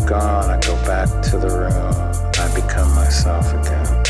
gone, I go back to the room. I become myself again.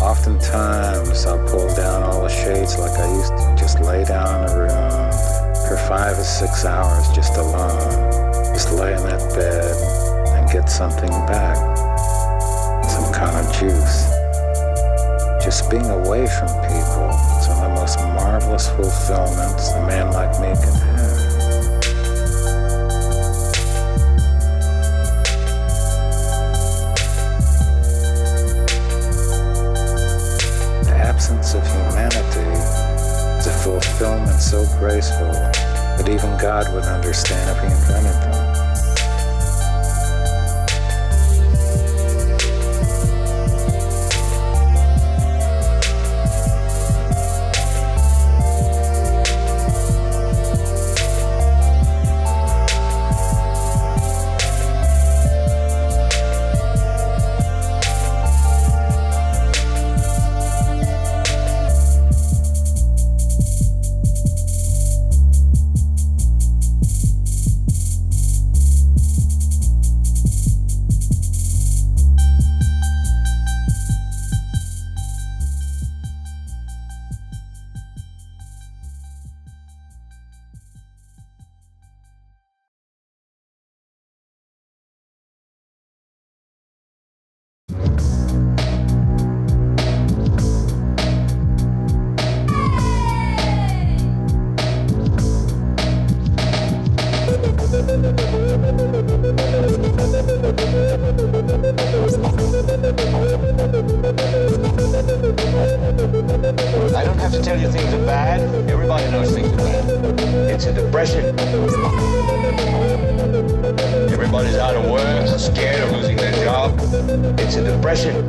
Oftentimes I'll pull down all the shades like I used to, just lay down in a room for 5 or 6 hours just alone. Just lay in that bed and get something back, some kind of juice. Just being away from people is one of the most marvelous fulfillments a man like me can have. Of humanity is a fulfillment so graceful that even God would understand if he invented them. I don't have to tell you things are bad. Everybody knows things are bad. It's a depression. Everybody's out of work, scared of losing their job. It's a depression.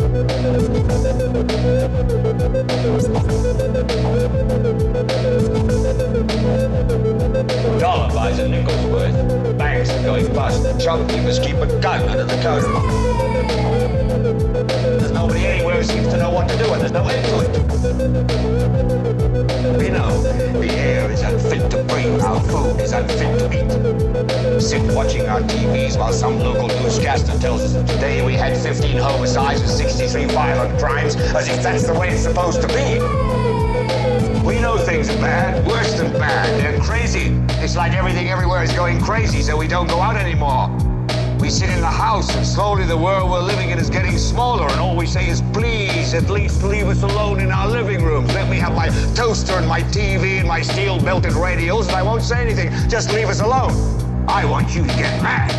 Dollar buys a nickel's worth. Banks are going bust. Shopkeepers keep a gun under the counter. There's nobody anywhere who seems to know what to do, and there's no end to it. We know the air is unfit to breathe, our food is unfit to eat. Sit watching our TVs while some local newscaster tells us that today we had 15 homicides and 63 violent crimes, as if that's the way it's supposed to be. We know things are bad, worse than bad. They're crazy. It's like everything everywhere is going crazy, so we don't go out anymore. We sit in the house, and slowly the world we're living in is getting smaller, and all we say is, please, at least leave us alone in our living rooms. Let me have my toaster and my TV and my steel-belted radios, and I won't say anything. Just leave us alone. I want you to get mad.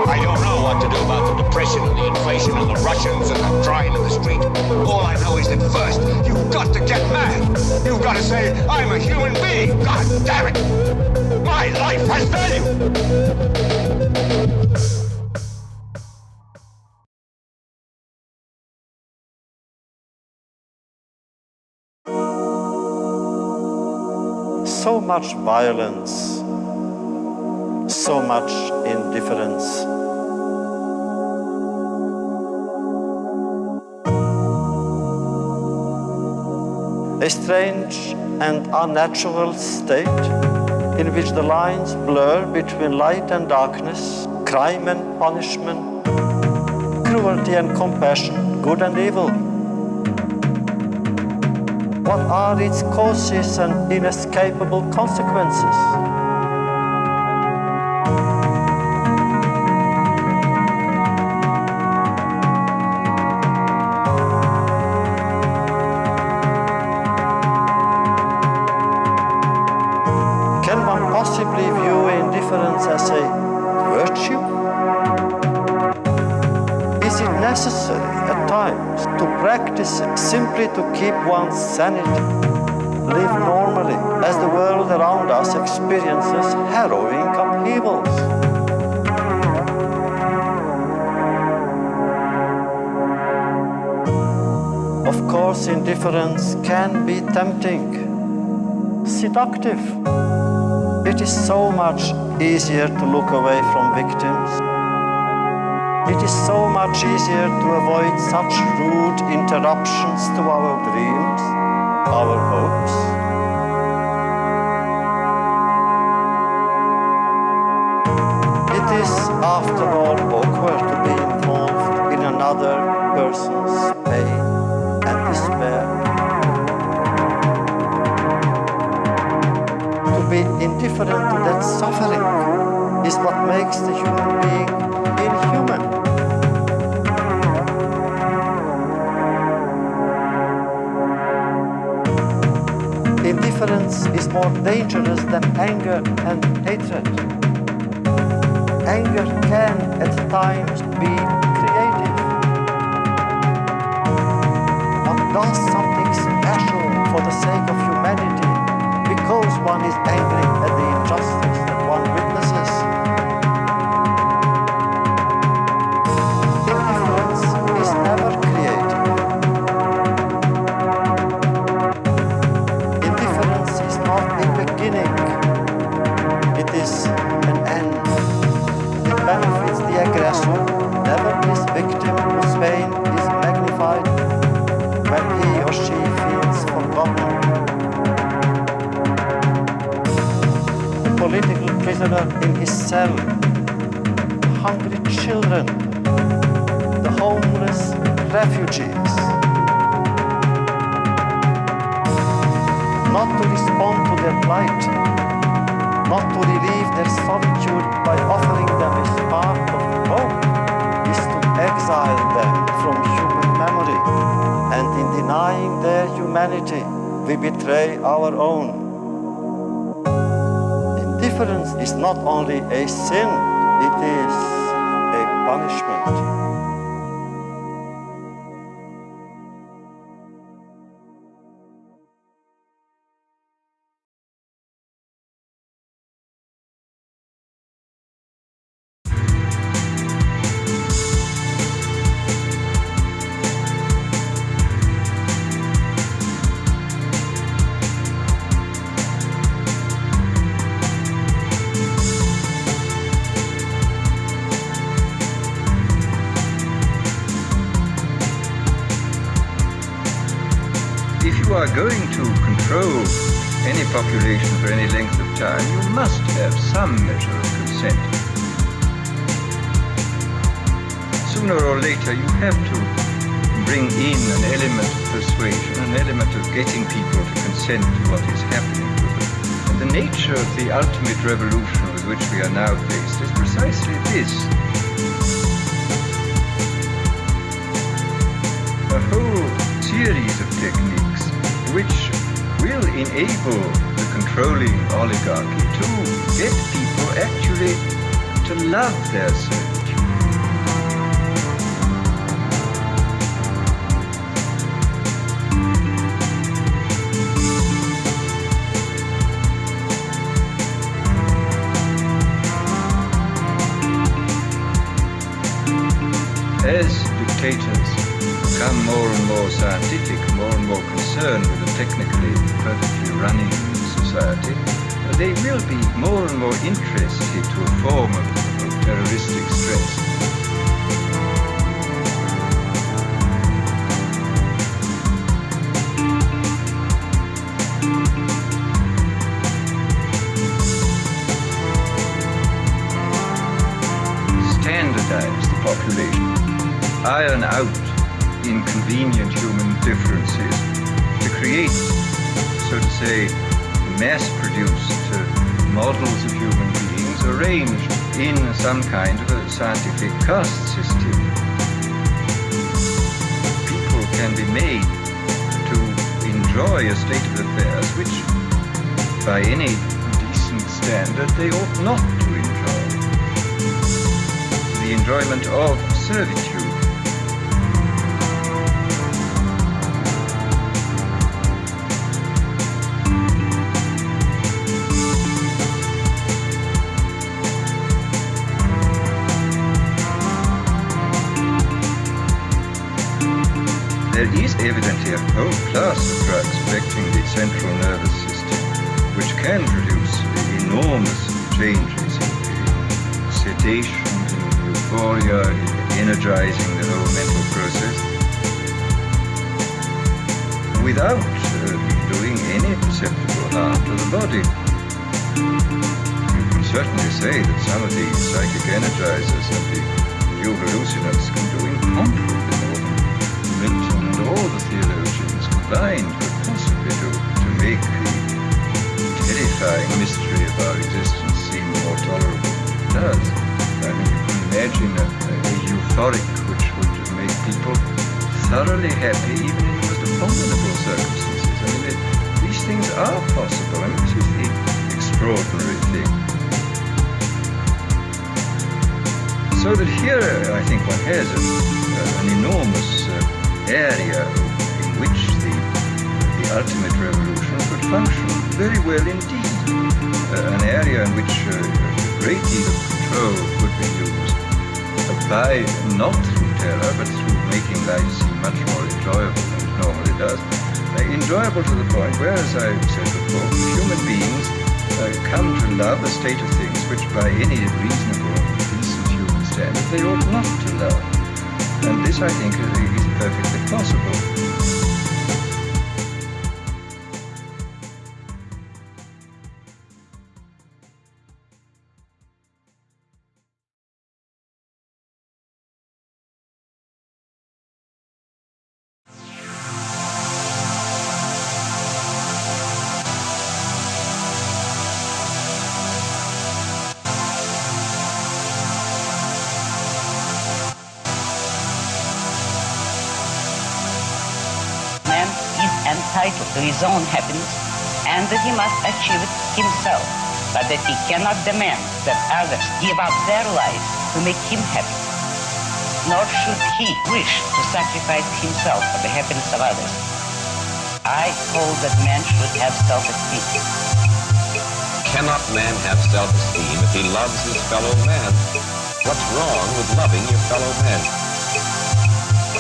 I don't know what to do about the depression and the inflation and the Russians and the crying in the street. All I know is that first, you've got to get mad. You've got to say, I'm a human being. God damn it. My life has value. So much violence, so much indifference. A strange and unnatural state in which the lines blur between light and darkness, crime and punishment, cruelty and compassion, good and evil. What are its causes and inescapable consequences? Can one possibly view indifference as a virtue? Is it necessary at times to practice it simply to keep one's sanity, live normally as the world around us experiences harrowing upheavals? Of course, indifference can be tempting, seductive. It is so much easier to look away from victims. It is so much easier to avoid such rude interruptions to our dreams, our hopes. It is, after all, awkward to be involved in another person's pain and despair. To be indifferent to that suffering is what makes the human being inhuman. Indifference is more dangerous than anger and hatred. Anger can at times be creative, but does something special for the sake of humanity because one is angry at the injustice that one witnesses. Indifference is never creative. Indifference is not a beginning, it is an end. It benefits the aggressor, never his victim whose pain is magnified when he or she feels forgotten. The political prisoner in his cell, the hungry children, the homeless refugees. Not to respond to their plight, not to relieve their solitude by offering them a spark of hope, is to exile them from human memory. And in denying their humanity, we betray our own. Indifference is not only a sin, it is a punishment. If you are going to control any population for any length of time, you must have some measure of consent. Sooner or later, you have to bring in an element of persuasion, an element of getting people to consent to what is happening to them. And the nature of the ultimate revolution with which we are now faced is precisely this. A whole series of techniques which will enable the controlling oligarchy to get people actually to love their servitude. As dictators become more and more scientific, more and more concerned with the technically perfectly running society, they will be more and more interested to a form of terroristic stress. Standardize the population, iron out inconvenient human differences, to create, so to say, mass-produced models of human beings arranged in some kind of a scientific caste system. People can be made to enjoy a state of affairs which, by any decent standard, they ought not to enjoy. The enjoyment of servitude. there is evidently a whole class of drugs affecting the central nervous system, which can produce enormous changes in the sedation, in euphoria, in energizing the whole mental process, without doing any perceptible harm to the body. You can certainly say that some of the psychic energizers and the new hallucinants can do incomparably more than Milton and all the theologians combined could possibly do to make the terrifying mystery of our existence seem more tolerable than it does. I mean, you can imagine a euphoric which would make people thoroughly happy even in the most abominable circumstances. I mean, these things are possible. I mean, this is the extraordinary thing. So that here, I think one has an enormous area in which the ultimate revolution could function very well indeed. An area in which a great deal of control could be used by not through terror, but through making life seem much more enjoyable than it normally does. Enjoyable to the point where, as I said before, human beings come to love a state of things which by any reasonable, decent human standard they ought not to love. And this, I think, is perfectly possible. Entitled to his own happiness, and that he must achieve it himself, but that he cannot demand that others give up their lives to make him happy, nor should he wish to sacrifice himself for the happiness of others. I hold that man should have self-esteem. Cannot man have self-esteem if he loves his fellow man? What's wrong with loving your fellow man?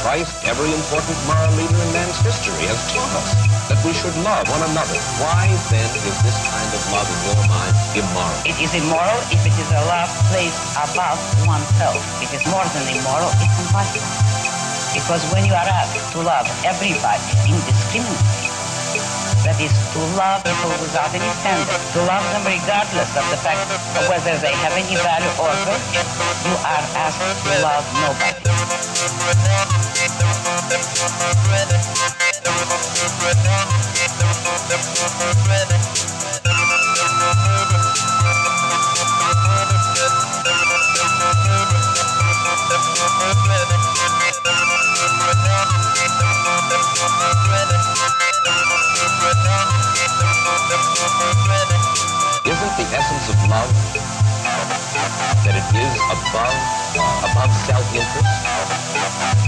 Christ, every important moral leader in man's history, has taught us that we should love one another. Why then is this kind of love in your mind immoral? It is immoral if it is a love placed above oneself. It is more than immoral, it's impossible. Because when you are asked to love everybody indiscriminately, that is, to love people without any standard, to love them regardless of the fact of whether they have any value or virtue, you are asked to love nobody. Isn't the essence of love that it is above self-interest?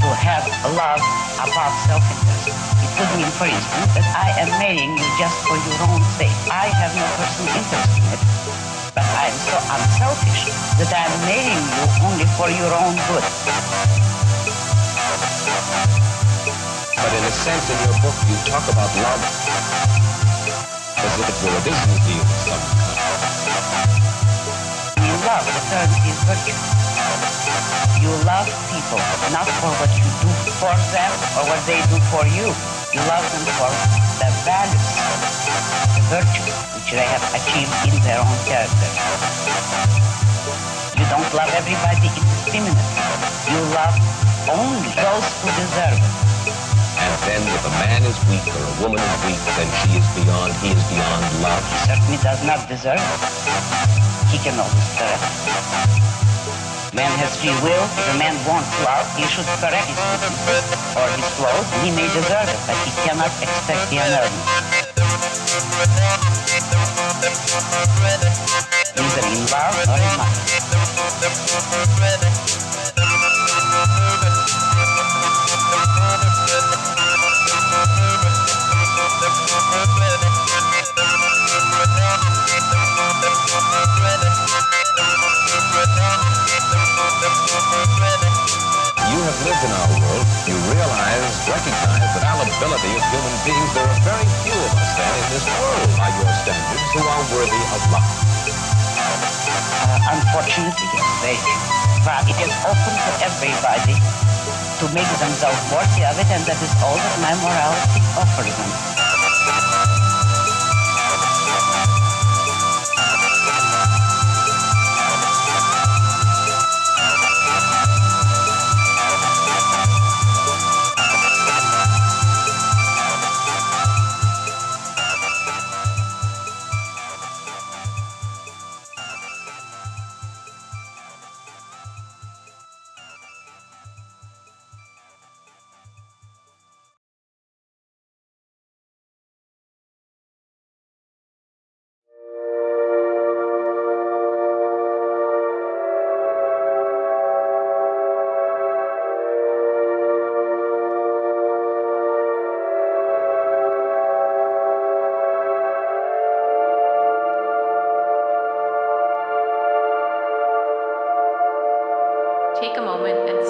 To have love above self-interest, it would mean, for instance, that I am marrying you just for your own sake. I have no personal interest in it, but I am so unselfish that I am marrying you only for your own good. But in a sense, in your book, you talk about love as if it were a business deal of some kind. You love the term is virtue. You love people not for what you do for them or what they do for you. You love them for the values, the virtues which they have achieved in their own character. You don't love everybody indiscriminately. You love only those who deserve it. And then if a man is weak or a woman is weak, then he is beyond love. He certainly does not deserve it. He can always correct it. Man has free will. If a man wants love, he should correct his weaknesses or his flaws. He may deserve it, but he cannot expect the unearned. Neither in love nor in money. You have lived in our world. You recognize recognize the fallibility of human beings, there are very few of us then in this world, by your standards, who are worthy of love. Unfortunately, yes, very few. But it is open to everybody to make themselves worthy of it, and that is all that my morality offers them. Take a moment and